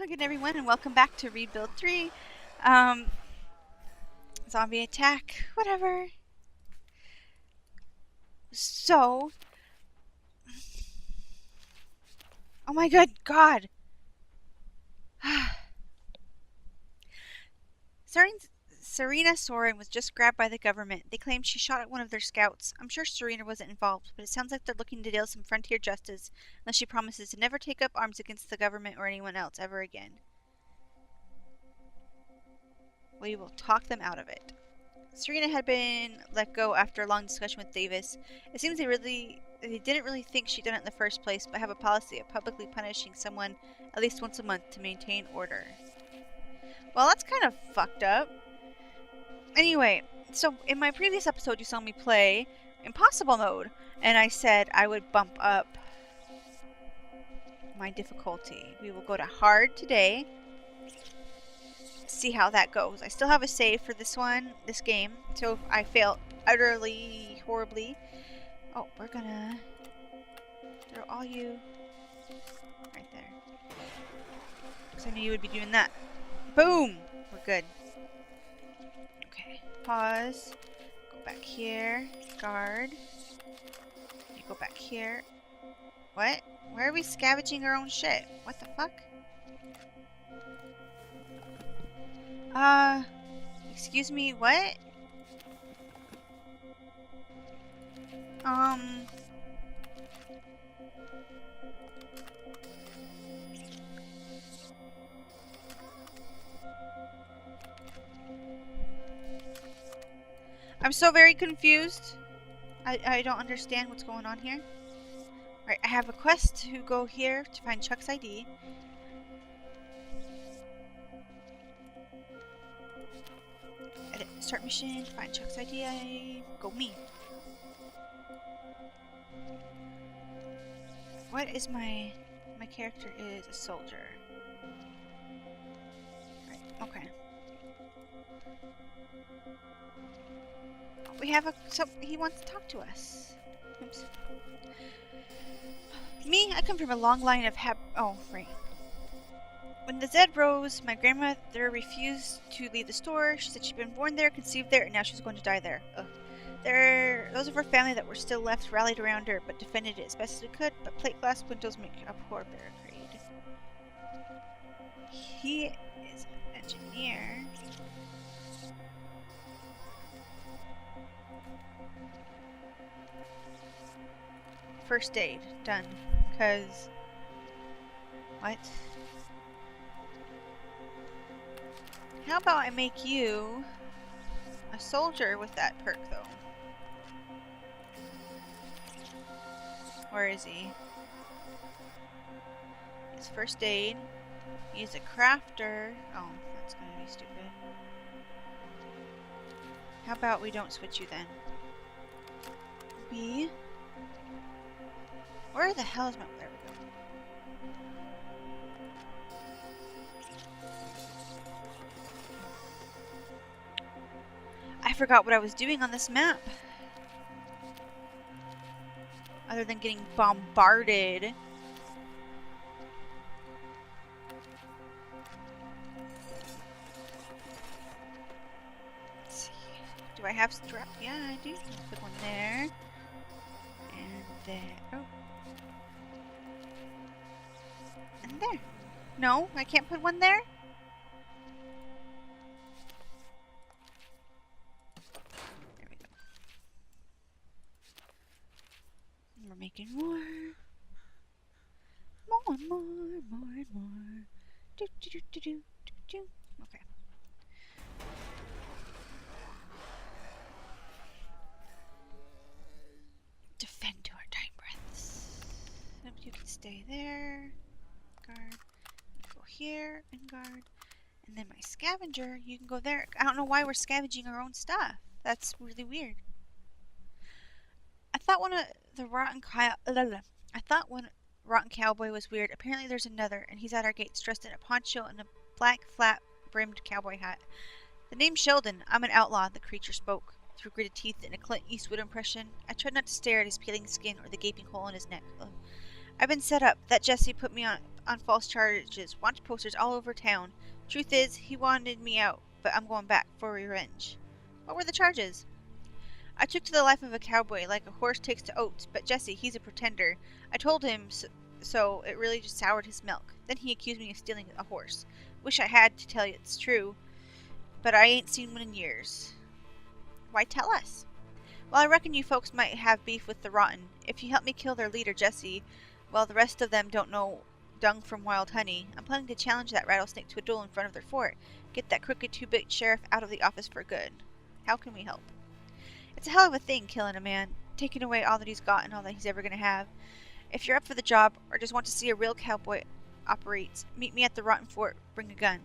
Again, everyone, and welcome back to Rebuild 3. Zombie attack, whatever. So, oh my good God. Serena Soren was just grabbed by the government. They claimed she shot at one of their scouts. I'm sure Serena wasn't involved, but it sounds like they're looking to deal some frontier justice unless she promises to never take up arms against the government or anyone else ever again. We will talk them out of it. Serena had been let go after a long discussion with Davis. It seems they didn't really think she'd done it in the first place, but have a policy of publicly punishing someone at least once a month to maintain order. Well, that's kind of fucked up. Anyway, so in my previous episode you saw me play Impossible mode, and I said I would bump up my difficulty. We will go to hard today. See how that goes. I still have a save for this game, so if I fail utterly horribly, oh, we're gonna throw all you right there, because I knew you would be doing that. Boom! We're good. Okay, pause, go back here, guard, you go back here. What? Why are we scavenging our own shit? What the fuck? Excuse me, what? I'm so very confused. I don't understand what's going on here. Alright, I have a quest to go here to find Chuck's ID. Edit, start mission, find Chuck's ID, go me. What is my character is a soldier. Right, okay. We have so he wants to talk to us. Oops. Me, I come from a long line of oh, right. When the Zed rose, my grandmother refused to leave the store. She said she'd been born there, conceived there, and now she's going to die there. Ugh. Those of her family that were still left rallied around her, but defended it as best as we could, but plate glass windows make a poor barricade. He is an engineer. First aid, done. Because... what? How about I make you a soldier with that perk, though? Where is he? It's first aid. He's a crafter. Oh, that's gonna be stupid. How about we don't switch you then? B. Where the hell is my... there we go. I forgot what I was doing on this map. Other than getting bombarded. Let's see. Do I have strap? Yeah, I do. Let's put one there. And there. Oh. And there. No, I can't put one there? We're making more. More and more and more and more. Do do do do do do do. Okay. Defend to our dying breaths. You can stay there. Guard. You go here and guard. And then my scavenger, you can go there. I don't know why we're scavenging our own stuff. That's really weird. I thought one rotten cowboy was weird. Apparently there's another, and he's at our gates dressed in a poncho and a black flat-brimmed cowboy hat. The name's Sheldon. I'm an outlaw, the creature spoke through gritted teeth in a Clint Eastwood impression. I tried not to stare at his peeling skin or the gaping hole in his neck. Ugh. I've been set up. That Jesse put me on false charges. Wanted posters all over town. Truth is, he wanted me out, but I'm going back for revenge. What were the charges? I took to the life of a cowboy like a horse takes to oats, but Jesse, he's a pretender. I told him so it really just soured his milk. Then he accused me of stealing a horse. Wish I had to tell you it's true, but I ain't seen one in years. Why tell us? Well, I reckon you folks might have beef with the Rotten. If you help me kill their leader, Jesse, well, the rest of them don't know dung from wild honey. I'm planning to challenge that rattlesnake to a duel in front of their fort. Get that crooked two-bit sheriff out of the office for good. How can we help? It's a hell of a thing, killing a man, taking away all that he's got and all that he's ever going to have. If you're up for the job, or just want to see a real cowboy operate, meet me at the Rotten Fort, bring a gun.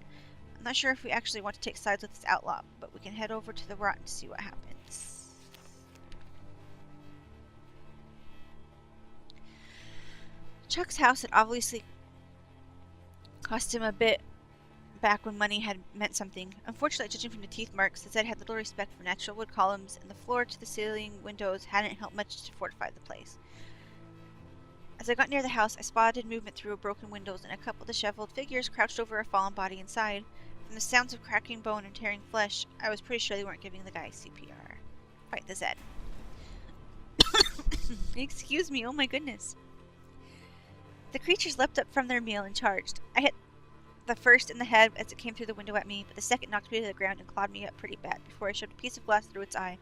I'm not sure if we actually want to take sides with this outlaw, but we can head over to the Rotten to see what happens. Chuck's house had obviously cost him a bit back when money had meant something. Unfortunately, judging from the teeth marks, the Zed had little respect for natural wood columns, and the floor-to-the-ceiling windows hadn't helped much to fortify the place. As I got near the house, I spotted movement through broken windows, and a couple of disheveled figures crouched over a fallen body inside. From the sounds of cracking bone and tearing flesh, I was pretty sure they weren't giving the guy CPR. Fight the Zed. Excuse me, oh my goodness. The creatures leapt up from their meal and charged. I hit the first in the head as it came through the window at me, but the second knocked me to the ground and clawed me up pretty bad before I shoved a piece of glass through its eye.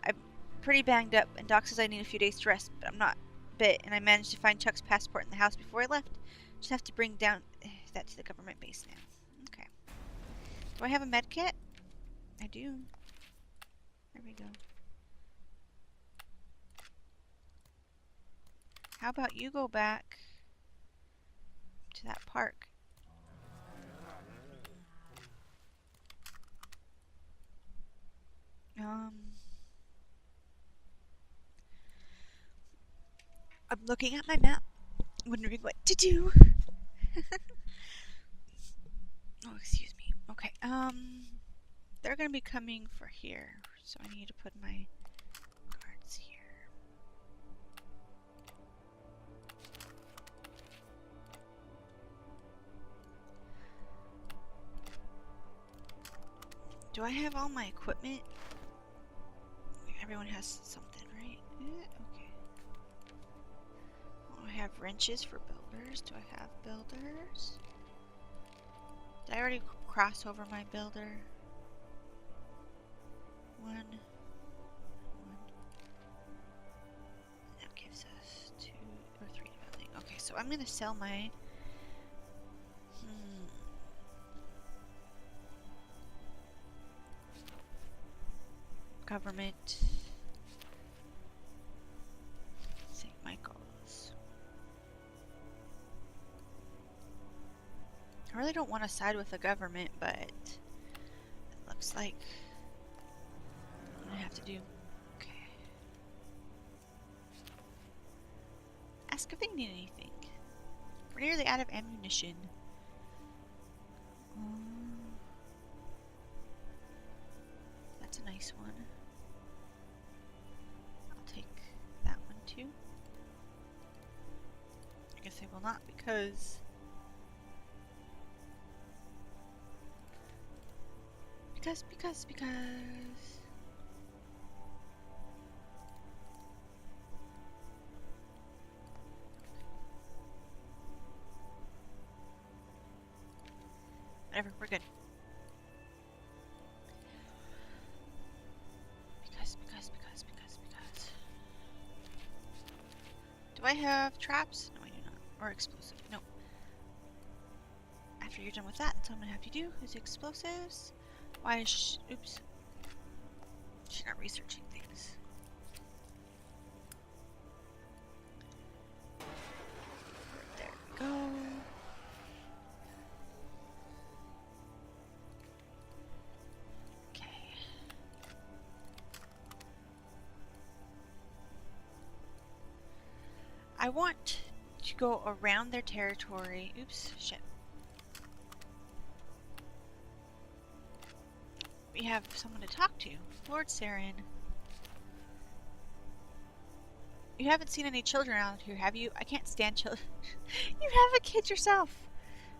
I'm pretty banged up, and Doc says I need a few days to rest, but I'm not bit, and I managed to find Chuck's passport in the house before I left. Just have to bring down that to the government base now. Okay. Do I have a med kit? I do. There we go. How about you go back to that park? I'm looking at my map, wondering what to do. Oh, excuse me. Okay, they're gonna be coming for here, so I need to put my cards here. Do I have all my equipment? Everyone has something, right? Okay. Oh, I have wrenches for builders. Do I have builders? Did I already cross over my builder? One. That gives us 2 or 3 building. Okay, so I'm gonna sell my government St. Michael's. I really don't want to side with the government, but it looks like what I have to do. Okay. Ask if they need anything. We're nearly out of ammunition. That's a nice one. I'll take that one too. I guess I will not because whatever, we're good. Because. Do I have traps? No, I do not. Or explosive. No. After you're done with that, that's all I'm gonna have to do is explosives. Why is oops. She's not researching things. There we go. Okay. I want to go around their territory. Oops, shit. We have someone to talk to. Lord Saren. You haven't seen any children around here, have you? I can't stand children. You have a kid yourself!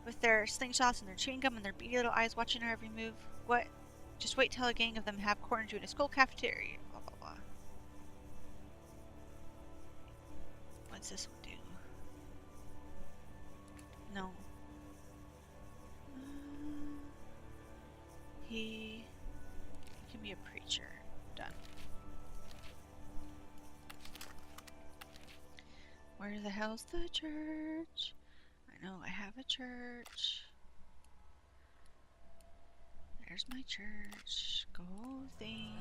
With their slingshots and their chewing gum and their beady little eyes watching our every move. What? Just wait till a gang of them have cornered you in a school cafeteria. Blah, blah, blah. What's this one do? No. He can be a preacher. Done. Where the hell's the church? I know I have a church. There's my church. Go thing.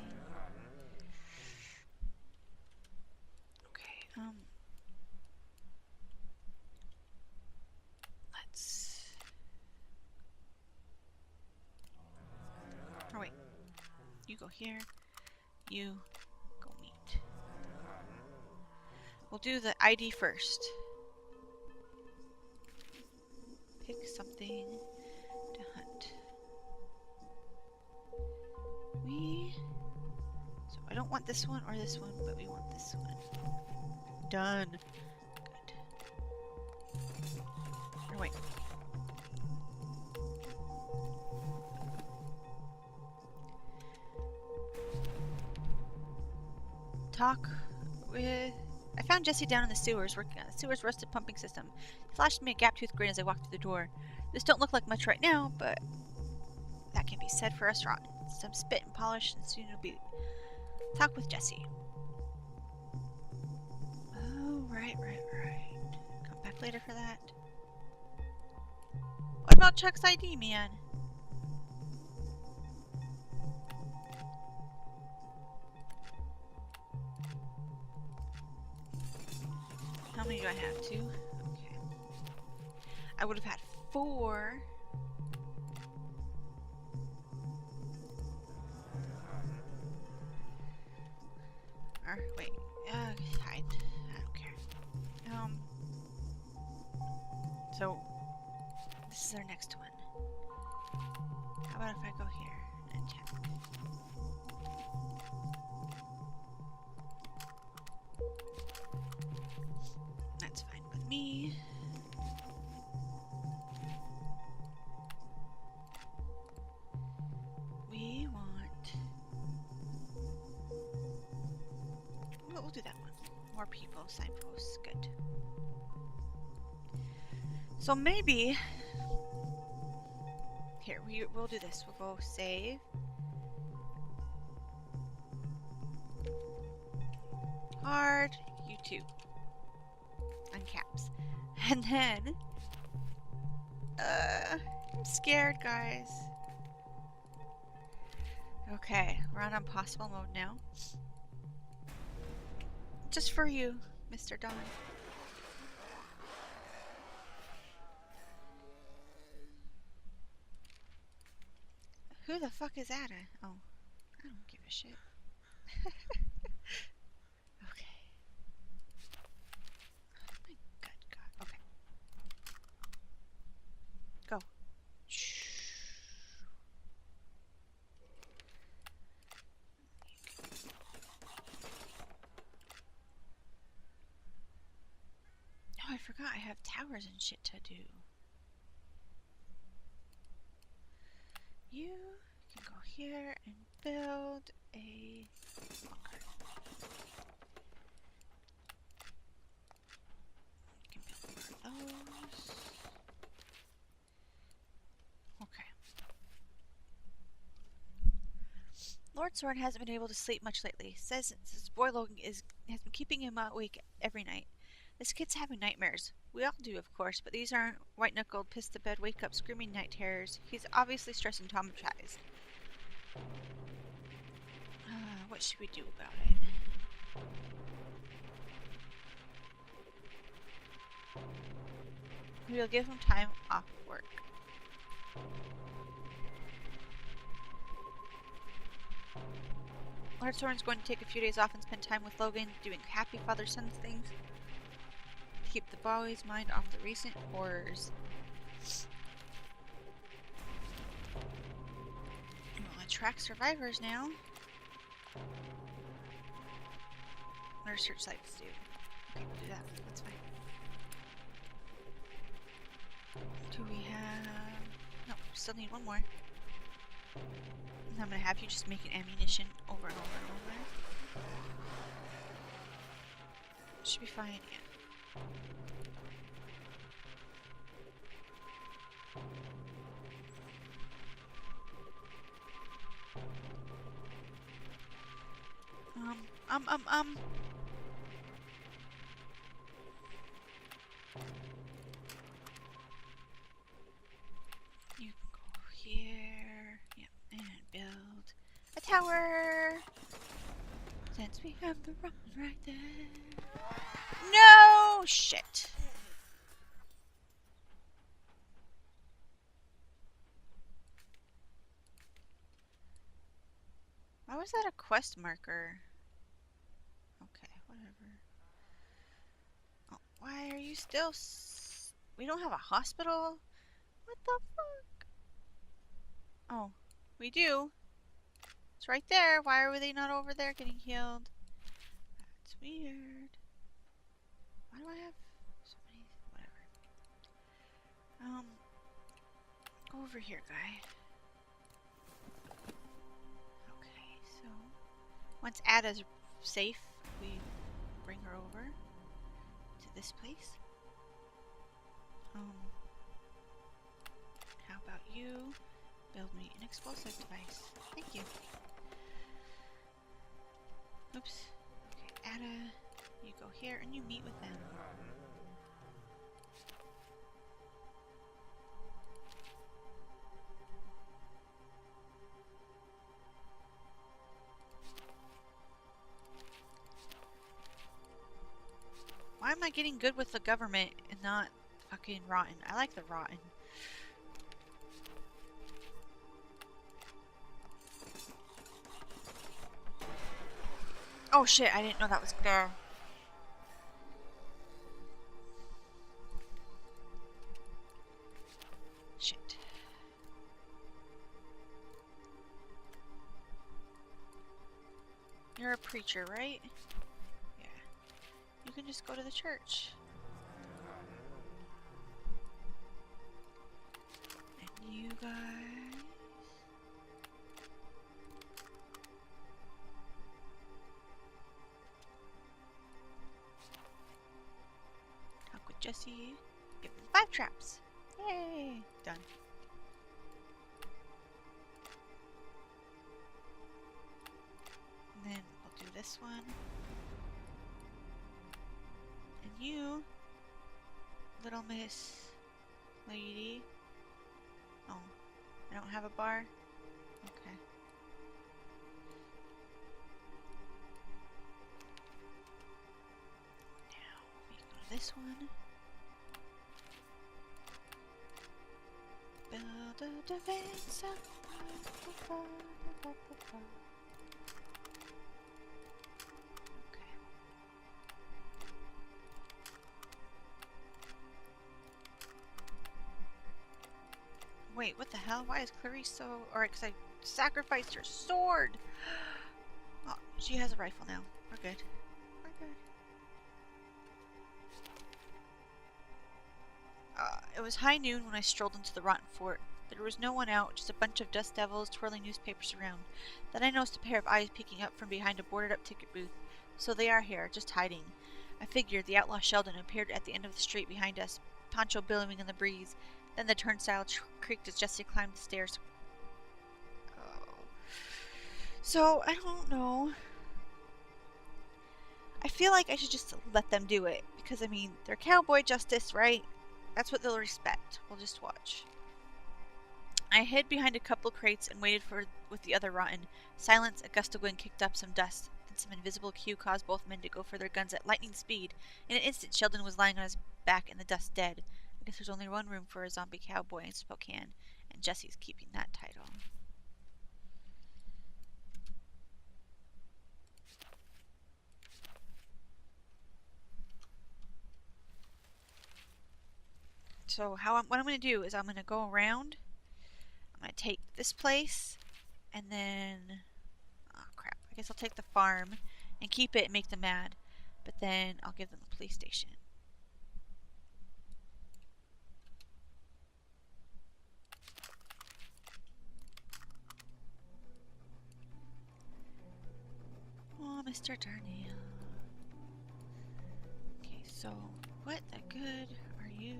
Okay, let's... Oh wait. You go here. You go meet. We'll do the ID first. Pick something to hunt. So I don't want this one or this one, but we want this one. Done. Good. Oh, wait. Talk with... I found Jesse down in the sewers, working on the sewer's rusted pumping system. He flashed me a gap-toothed grin as I walked through the door. This don't look like much right now, but that can be said for us rotten. Some spit and polish, and soon it'll be... Talk with Jesse. Oh, right. Come back later for that. What about Chuck's ID, man? How many do I have? 2? Okay. I would have had 4. Or, wait. Hide. I don't care. So, this is our next one. How about if I go here and check? That's fine with me. We want... We'll do that one. More people, signposts, good. So maybe... Here, we'll do this. We'll go save. Hard, YouTube. On caps. And then... I'm scared, guys. Okay, we're on impossible mode now. Just for you, Mr. Don. Who the fuck is that? Oh, I don't give a shit. Okay. Oh my good God. Okay. Go. Shh. Oh, I forgot I have towers and shit to do. You can go here and build a bunker. You can build more of those. Okay. Lord Soren hasn't been able to sleep much lately. Says his boy Logan has been keeping him awake every night. This kid's having nightmares. We all do, of course, but these aren't white-knuckled, piss-to-bed, wake-up, screaming night terrors. He's obviously stressed and traumatized. What should we do about it? We'll give him time off work. Lord Soren's going to take a few days off and spend time with Logan, doing happy father-son things. Keep the boy's mind off the recent horrors. We'll attract survivors now. What are search sites do? Okay, we'll do that. That's fine. Do we have... No, still need one more. And I'm gonna have you just make an ammunition over and over and over. Should be fine, yeah. You can go here. Yep, and build a tower. Since we have the rock right there. No! Shit. Why was that a quest marker? Okay, whatever. Oh, why are you still... We don't have a hospital? What the fuck? Oh, we do. It's right there. Why are they not over there getting healed? That's weird. Why do I have so many... Whatever. Go over here, guy. Okay, so... Once Ada's safe, we bring her over to this place. How about you build me an explosive device? Thank you. Oops. Okay, Ada, you go here and you meet with them. Why am I getting good with the government and not fucking rotten? I like the rotten. Oh shit, I didn't know that was there. Shit. You're a preacher, right? Yeah. You can just go to the church. And you guys... Talk with Jesse. Give him 5 traps. Yay! Done. And then we'll do this one. And you, little miss lady. Oh, I don't have a bar? Okay. Now, we go to this one. Build a defense. Wait, what the hell? Why is Clarice so... Or, because I sacrificed her sword! Oh, she has a rifle now. We're good. We're good. It was high noon when I strolled into the rotten fort. There was no one out, just a bunch of dust devils twirling newspapers around. Then I noticed a pair of eyes peeking up from behind a boarded-up ticket booth. So they are here, just hiding. I figured the outlaw Sheldon appeared at the end of the street behind us, poncho billowing in the breeze. Then the turnstile creaked as Jesse climbed the stairs. Oh. So, I don't know. I feel like I should just let them do it. Because, I mean, they're cowboy justice, right? That's what they'll respect. We'll just watch. I hid behind a couple crates and waited with the other rotten. Silence, a gust of wind kicked up some dust. Then some invisible cue caused both men to go for their guns at lightning speed. In an instant, Sheldon was lying on his back in the dust dead. I guess there's only one room for a zombie cowboy in Spokane, and Jesse's keeping that title. So what I'm going to do is I'm going to go around. I'm going to take this place, and then... Oh, crap. I guess I'll take the farm and keep it and make them mad. But then I'll give them the police station. Oh, Mr. Darnell. Okay, so what the good are you?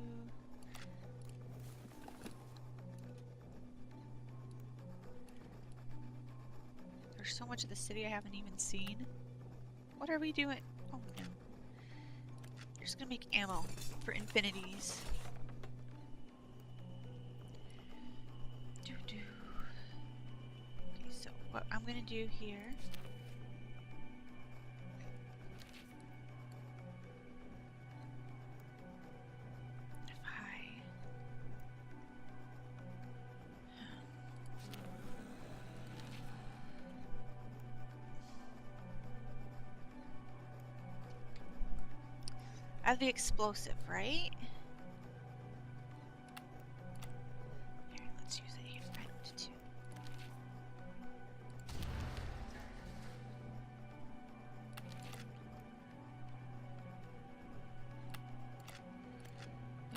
There's so much of the city I haven't even seen. What are we doing? Oh no. You're just gonna make ammo for infinities. Doo-doo. Okay, so what I'm gonna do here. I have the explosive, right? Here, let's use it here. I don't too.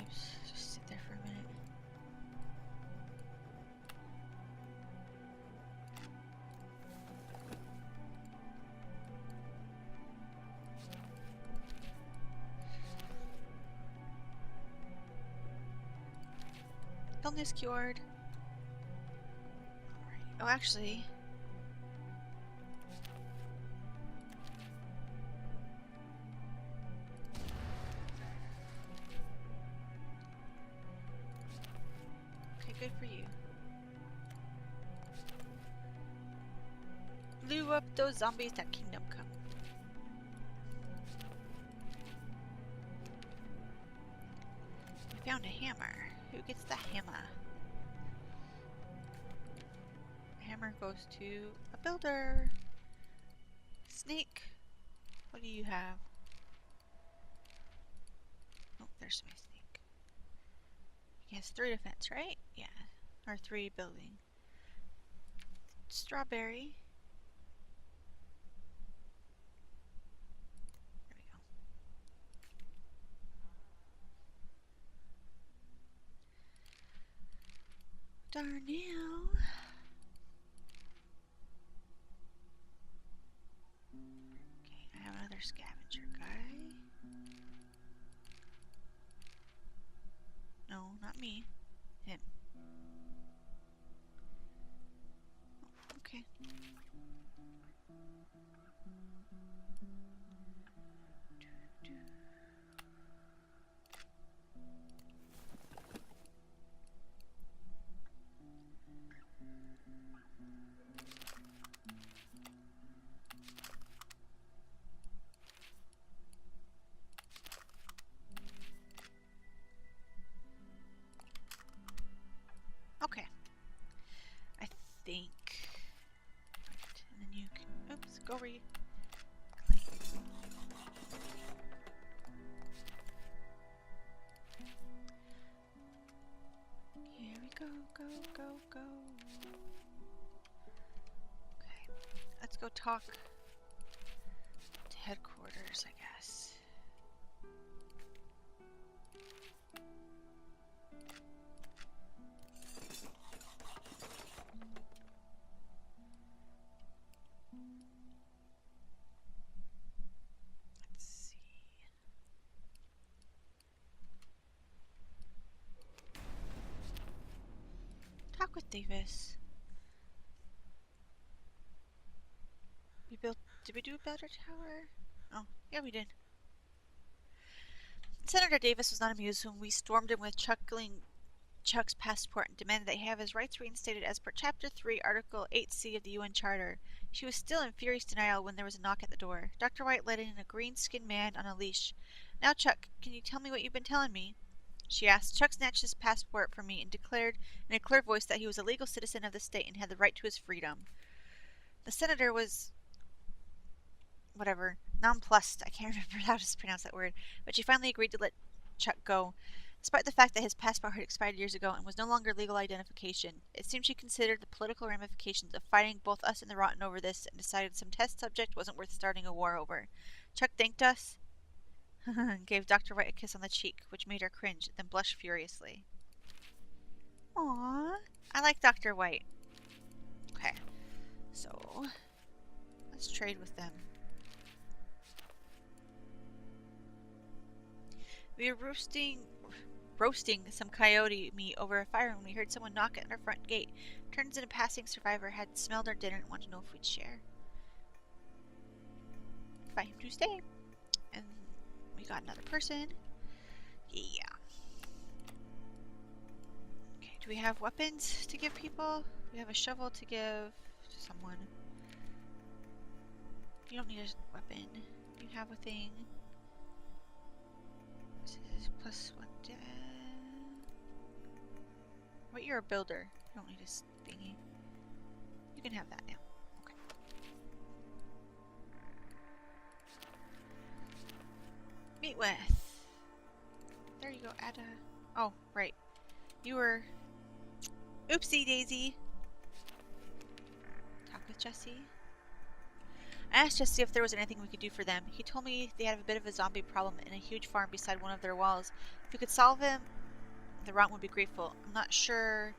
Oops, just sit there for a minute. Illness cured. Alright. Oh, actually. Okay, good for you. Blew up those zombies that Kingdom Come. We found a hammer. Who gets the hammer? Hammer goes to a builder. Snake, what do you have? Oh, there's my snake. He has 3 defense, right? Yeah. Or 3 building. Strawberry. There we go. Darnell. Okay, I have another scavenger guy. No, not me. Him. Oh, okay. Okay. I think. Right. And then you can. Oops, go where you. Here we go, go, go, go. Okay. Let's go talk to headquarters, I guess. Let's see. Talk with Davis. Did we do a better tower? Oh, yeah, we did. Senator Davis was not amused when we stormed him with chuckling Chuck's passport and demanded that he have his rights reinstated as per Chapter 3, Article 8C of the UN Charter. She was still in furious denial when there was a knock at the door. Dr. White let in a green-skinned man on a leash. "Now, Chuck, can you tell me what you've been telling me?" she asked. Chuck snatched his passport from me and declared in a clear voice that he was a legal citizen of the state and had the right to his freedom. The senator was whatever, nonplussed, I can't remember how to pronounce that word, but she finally agreed to let Chuck go. Despite the fact that his passport had expired years ago and was no longer legal identification, it seemed she considered the political ramifications of fighting both us and the Rotten over this and decided some test subject wasn't worth starting a war over. Chuck thanked us and gave Dr. White a kiss on the cheek, which made her cringe, then blush furiously. Aww. I like Dr. White. Okay. So, let's trade with them. We were roasting some coyote meat over a fire when we heard someone knock at our front gate. Turns in a passing survivor had smelled our dinner and wanted to know if we'd share. Invite him to stay. And we got another person. Yeah. Okay, do we have weapons to give people? We have a shovel to give to someone. You don't need a weapon. You have a thing. This is plus one. But you're a builder. You don't need a thingy. You can have that now. Okay. Meet with. There you go. Add a. Oh, right. You were. Oopsie daisy. Talk with Jesse. I asked Jesse if there was anything we could do for them. He told me they had a bit of a zombie problem in a huge farm beside one of their walls. If we could solve him, the Rotten would be grateful. I'm not sure.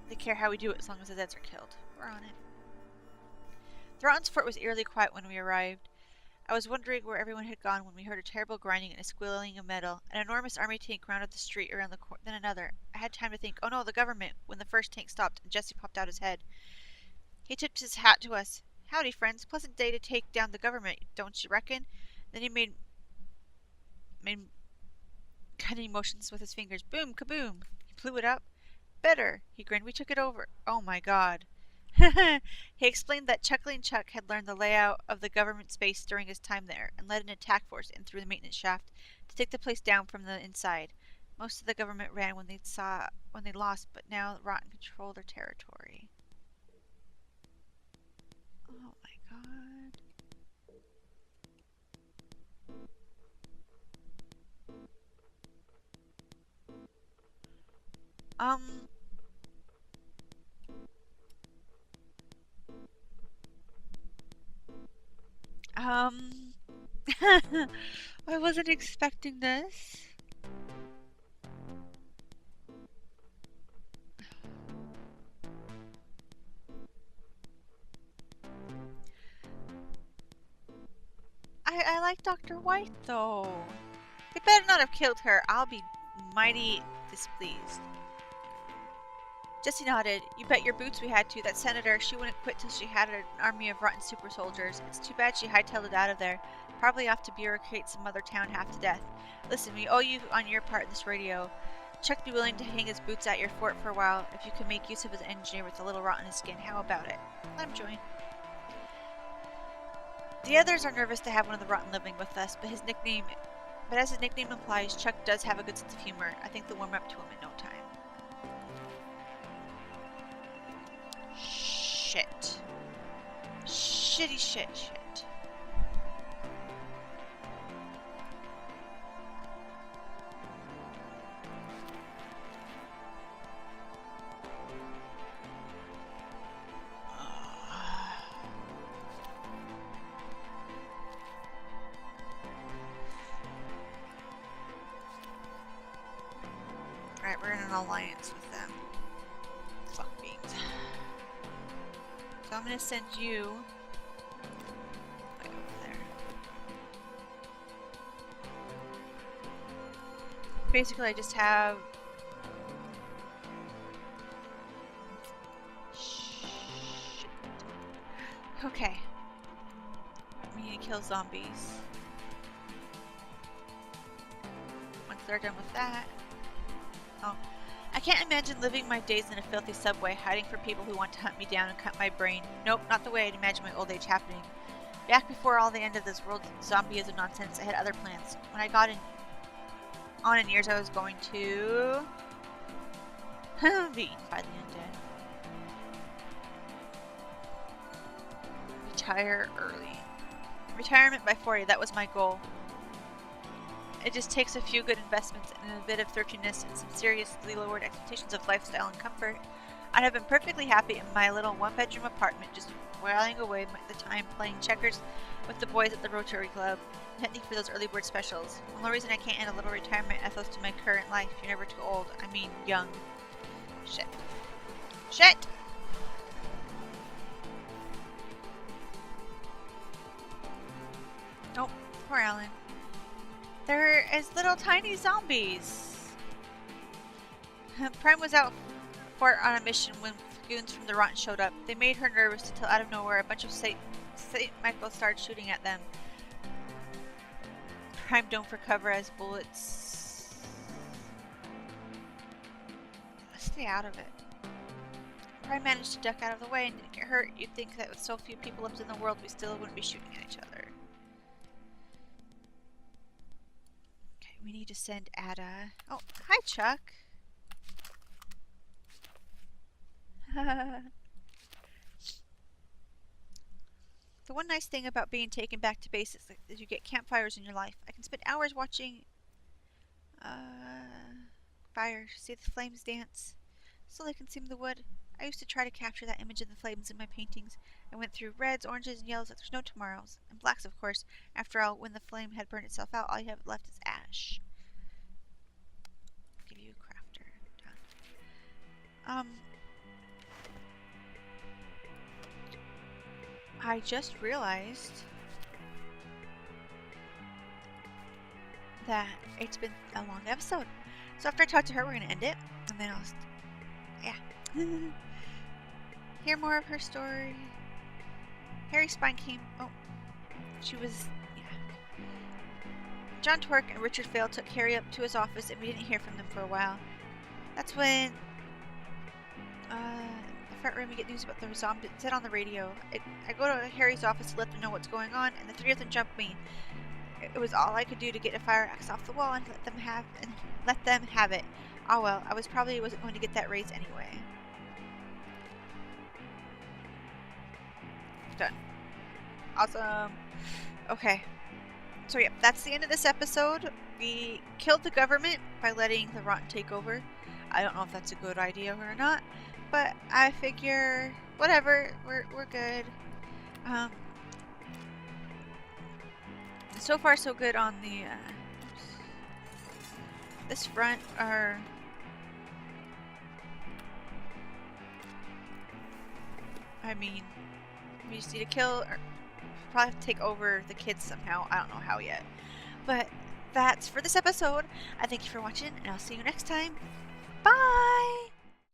They care how we do it as long as the Deads are killed. We're on it. The Rotten's fort was eerily quiet when we arrived. I was wondering where everyone had gone when we heard a terrible grinding and a squealing of metal. An enormous army tank rounded the street around the corner, then another. I had time to think, oh no, the government, when the first tank stopped and Jesse popped out his head. He tipped his hat to us. Howdy, friends. Pleasant day to take down the government, don't you reckon? Then he made cutting motions with his fingers. Boom, kaboom. He blew it up. Better, he grinned. We took it over. Oh my god. He explained that Chuckling Chuck had learned the layout of the government space during his time there and led an attack force in through the maintenance shaft to take the place down from the inside. Most of the government ran when they lost, but now Rotten controlled their territory. Oh my god. I wasn't expecting this. I like Dr. White, though. They better not have killed her. I'll be mighty displeased. Jesse nodded. You bet your boots we had to. That senator, she wouldn't quit till she had an army of rotten super soldiers. It's too bad she hightailed it out of there. Probably off to bureaucrate some other town half to death. Listen, we owe you on your part in this radio. Chuck'd be willing to hang his boots at your fort for a while if you could make use of his engineer with a little rot in his skin. How about it? Let him join. The others are nervous to have one of the rotten living with us, but as his nickname implies, Chuck does have a good sense of humor. I think they'll warm up to him in no time. Shit. Shitty shit. Alright, we're in an alliance with them. Fuck beans. So I'm gonna send you right over there. Basically, I just have shit. Okay. We need to kill zombies. Once they're done with that. Oh. I can't imagine living my days in a filthy subway, hiding from people who want to hunt me down and cut my brain. Nope, not the way I'd imagine my old age happening. Back before all the end of this world zombieism nonsense, I had other plans. When I got on in years, I was going to be eaten by the undead. Retire early. Retirement by 40, that was my goal. It just takes a few good investments and a bit of thriftiness and some seriously lowered expectations of lifestyle and comfort. I'd have been perfectly happy in my little one-bedroom apartment, just whiling away the time playing checkers with the boys at the Rotary Club, hunting for those early bird specials. The only reason I can't add a little retirement ethos to my current life. You're never too old. I mean, young. Shit. Shit! Oh, poor Alan. They're as little tiny zombies. Prime was out on a mission when goons from the Rotten showed up. They made her nervous until out of nowhere a bunch of St. Michael started shooting at them. Prime dove for cover as bullets. Stay out of it. Prime managed to duck out of the way and didn't get hurt. You'd think that with so few people left in the world we still wouldn't be shooting at each other. Okay, we need to send Ada. Oh, hi Chuck. The one nice thing about being taken back to base is you get campfires in your life. I can spend hours watching fire, see the flames dance, slowly consume the wood. I used to try to capture that image of the flames in my paintings. I went through reds, oranges, and yellows like there's no tomorrows. And blacks, of course. After all, when the flame had burned itself out, all you have left is ash. I'll give you a crafter. Done. I just realized that it's been a long episode. So after I talk to her, we're going to end it. And then yeah. Hear more of her story. Harry's spine came... Oh. She was... Yeah. John Torque and Richard Fail took Harry up to his office and we didn't hear from them for a while. That's when... the front room, we get news about the zombie. It said on the radio. I go to Harry's office to let them know what's going on, and the three of them jumped me. It was all I could do to get a fire axe off the wall and let them have it. Oh well, I wasn't going to get that raise anyway. Done. Awesome. Okay. So yeah, that's the end of this episode. We killed the government by letting the Rotten take over. I don't know if that's a good idea or not, but I figure whatever, we're good. So far so good on the this front. I mean, we just need to kill or probably have to take over the kids somehow. I don't know how yet. But that's for this episode. I thank you for watching and I'll see you next time. Bye!